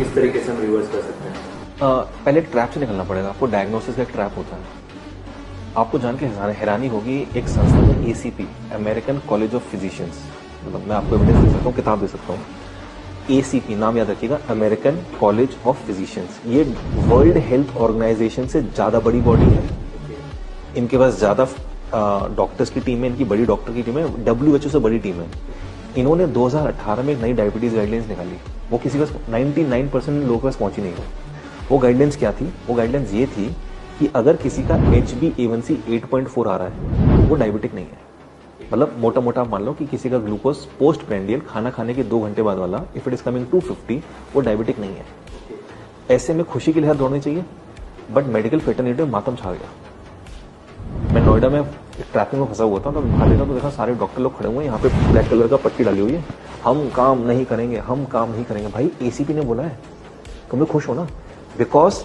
किस तरीके से हम रिवर्स कर सकते हैं? पहले एक ट्रैप से निकलना पड़ेगा। आपको डायग्नोसिस का एक ट्रैप होता है। आपको जान के हैरानी होगी, एक संस्था है ACP, American college of physicians, मतलब मैं आपको एविडेंस दे सकता हूँ, किताब दे सकता हूँ। ACP नाम याद रखिएगा, अमेरिकन कॉलेज ऑफ फिजिशियंस। ये वर्ल्ड हेल्थ ऑर्गेनाइजेशन से ज्यादा बड़ी बॉडी है। इनके पास ज्यादा डॉक्टर्स की टीम है, इनकी बड़ी डॉक्टर की टीम है, WHO से बड़ी टीम है। इन्होंने 2018 में एक नई डायबिटीज गाइडलाइंस निकाली। वो किसी पास 99% लोगों के पास पहुंची नहीं है। वो गाइडलाइंस क्या थी? वो गाइडलाइंस ये थी कि अगर किसी का HbA1c 8.4 आ रहा है, वो डायबिटिक नहीं है। मतलब मोटा मोटा मान लो कि किसी का ग्लूकोज पोस्ट प्रेंडियल खाना खाने के 2 घंटे बाद वाला, इफ इट इज कमिंग 250, वो डायबिटिक नहीं है। ऐसे में खुशी के लिए दौड़नी चाहिए, बट मेडिकल फेटर्निटी में मातम छा गया। मैं नोएडा में ट्रैफिक में फंसा हुआ था, तो बाहर देखा तो देखा सारे डॉक्टर लोग खड़े हुए हैं, यहाँ पे ब्लैक कलर का पट्टी डाली हुई है, हम काम नहीं करेंगे, हम काम नहीं करेंगे। भाई ACP ने बोला है, तुम लोग खुश हो ना, because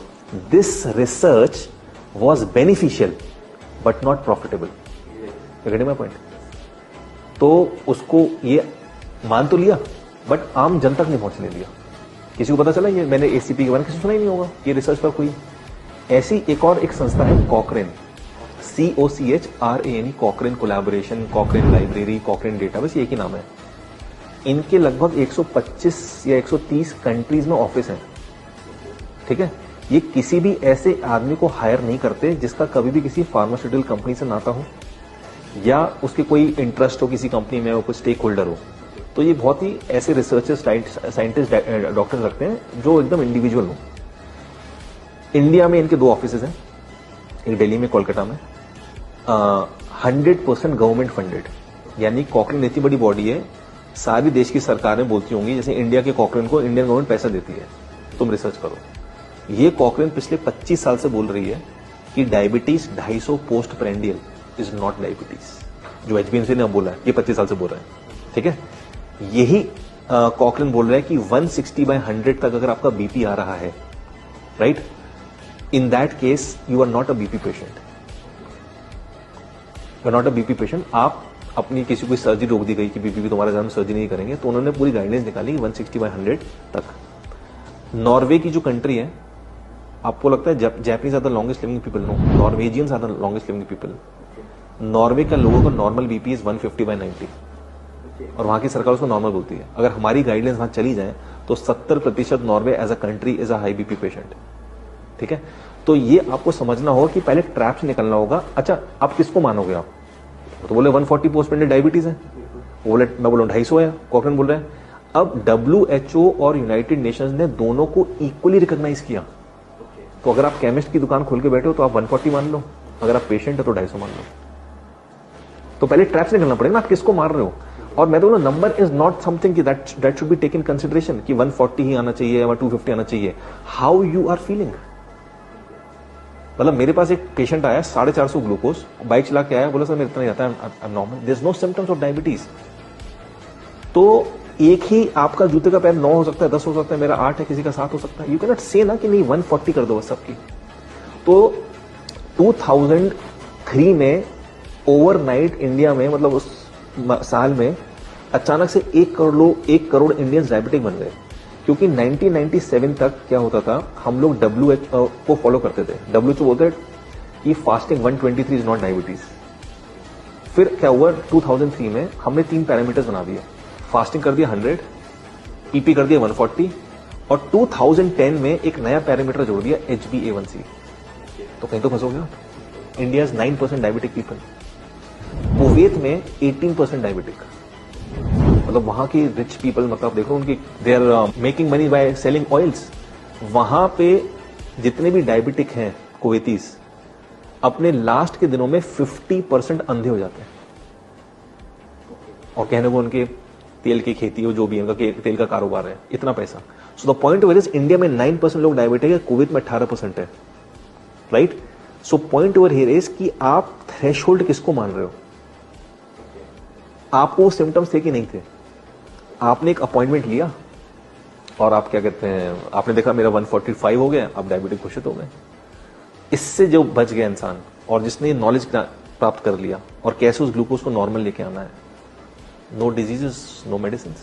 this research was beneficial but not profitable. Getting my point? तो उसको ये मान तो लिया, बट आम जन तक नहीं पहुंचने दिया। किसी को पता चला ये मैंने ACP के बारे में किसी सुना ही नहीं होगा, ये रिसर्च पर हुई। ऐसी एक संस्था है कॉकरेन, COCHRANE, कॉकरेन कोलैबोरेशन, कॉकरेन लाइब्रेरी, कॉकरेन डेटाबेस, ये एक ही नाम है। इनके लगभग 125 या 130 कंट्रीज में ऑफिस है। ठीक है, ये किसी भी ऐसे आदमी को हायर नहीं करते जिसका कभी भी किसी फार्मास्यूटिकल कंपनी से नाता हो, या उसके कोई इंटरेस्ट हो किसी कंपनी में, वो कोई स्टेक होल्डर हो। तो ये बहुत ही ऐसे रिसर्चर्स, साइंटिस्ट, डॉक्टर रखते हैं जो एकदम इंडिविजुअल हो। इंडिया में इनके 2 ऑफिसेज हैं, एक दिल्ली में, कोलकाता में। 100% गवर्नमेंट फंडेड, यानी कॉकरेन इतनी बड़ी बॉडी है, सारी देश की सरकारें बोलती होंगी जैसे इंडिया के कॉकरेन को इंडियन गवर्नमेंट पैसा देती है, तुम रिसर्च करो। ये कॉकरेन पिछले 25 साल से बोल रही है कि diabetes 250 post prandial is not diabetes. जो HbA1c ने बोला है, ये 25 साल से बोल रहे हैं। ठीक है, यही कॉकरेन बोल रहा है कि 160/100 तक अगर आपका BP आ रहा है, right, in that case you are not a BP patient. You are not a BP patient. आप अपनी किसी को सर्जरी रोक दी गई कि BP की तुम्हारे ज्यादा सर्जरी नहीं करेंगे, तो उन्होंने पूरी गाइडलाइंस निकाली 160/100 तक। नॉर्वे की जो कंट्री है, आपको लगता है Japanese are the longest living people? No, Norwegians are the longest living people. Norway का लोगों का नॉर्मल BP इज 150/90, और वहां की सरकार उसको नॉर्मल बोलती है। अगर हमारी गाइडलाइंस वहां चली जाए तो 70% Norway as a country is a high BP patient. ठीक है, तो ये आपको समझना होगा कि पहले ट्रैप से निकलना होगा। अच्छा, आप किसको मानोगे? आप तो बोले 140 पोस्ट प्रेंडियल डायबिटीज है, बोले मैं बोलूं 250 है, कॉकरेन बोल रहे हैं। अब WHO और यूनाइटेड नेशंस ने दोनों को इक्वली रिकॉग्नाइज किया। तो अगर आप केमिस्ट की दुकान खोल के बैठे हो तो आप 140 मान लो, अगर आप पेशेंट है तो 250 मान लो। तो पहले ट्रैप से निकलना पड़ेगा ना, आप किसको मार रहे हो। और मैं तो बोलूं, number is not something that should be taken consideration कि 140 ही आना चाहिए या 250 आना चाहिए। How you are feeling. मतलब मेरे पास एक पेशेंट आया 450 ग्लूकोज, बाइक चला के आया, बोला सर मेरे इतना ही आता है, normal, there is no symptoms of diabetes. तो एक ही आपका जूते का पैर 9 हो सकता है, 10 हो सकता है, मेरा 8 है, किसी का 7 हो सकता है। यू कैन नॉट से ना कि नहीं 140 कर दो बस सबकी। तो 2003 में ओवरनाइट इंडिया में, मतलब उस साल में अचानक से 1 करोड़ इंडियंस डायबिटिक बन गए। क्योंकि 1997 तक क्या होता था, हम लोग WHO को फॉलो करते थे। WHO बोलते कि फास्टिंग 123 इज नॉट डायबिटीज। फिर क्या हुआ, 2003 में हमने 3 पैरामीटर्स बना दिए। फास्टिंग कर दिया 100, EP कर दिया 140, और 2010 में एक नया पैरामीटर जोड़ दिया HbA1c। तो कहीं तो फंसोगे आप। इंडिया 9% डायबिटिक पीपल, कुवैत में 18% डायबिटिक। मतलब वहां की रिच पीपल, मतलब देखो उनकी, they are making money by selling oils. वहां पे जितने भी डायबिटिक हैं कुवैतीज, अपने लास्ट के दिनों में 50% अंधे हो जाते हैं। और कहने को उनके तेल की खेती हो, जो भी उनका तेल का कारोबार है, इतना पैसा। So the point where is, India में 9% लोग डायबिटिक है, कुवैत में 18% है, right. So point over here is कि आप थ्रेशोल्ड किसको मान रहे हो। आपको सिम्टम्स थे कि नहीं थे, आपने एक अपॉइंटमेंट लिया और आप क्या कहते हैं, आपने देखा मेरा 145 हो गया, आप डायबिटिक घोषित हो गए। इससे जो बच गया इंसान, और जिसने नॉलेज प्राप्त कर लिया और कैसे उस ग्लूकोज को नॉर्मल लेके आना है, नो डिजीजेस, नो मेडिसिन।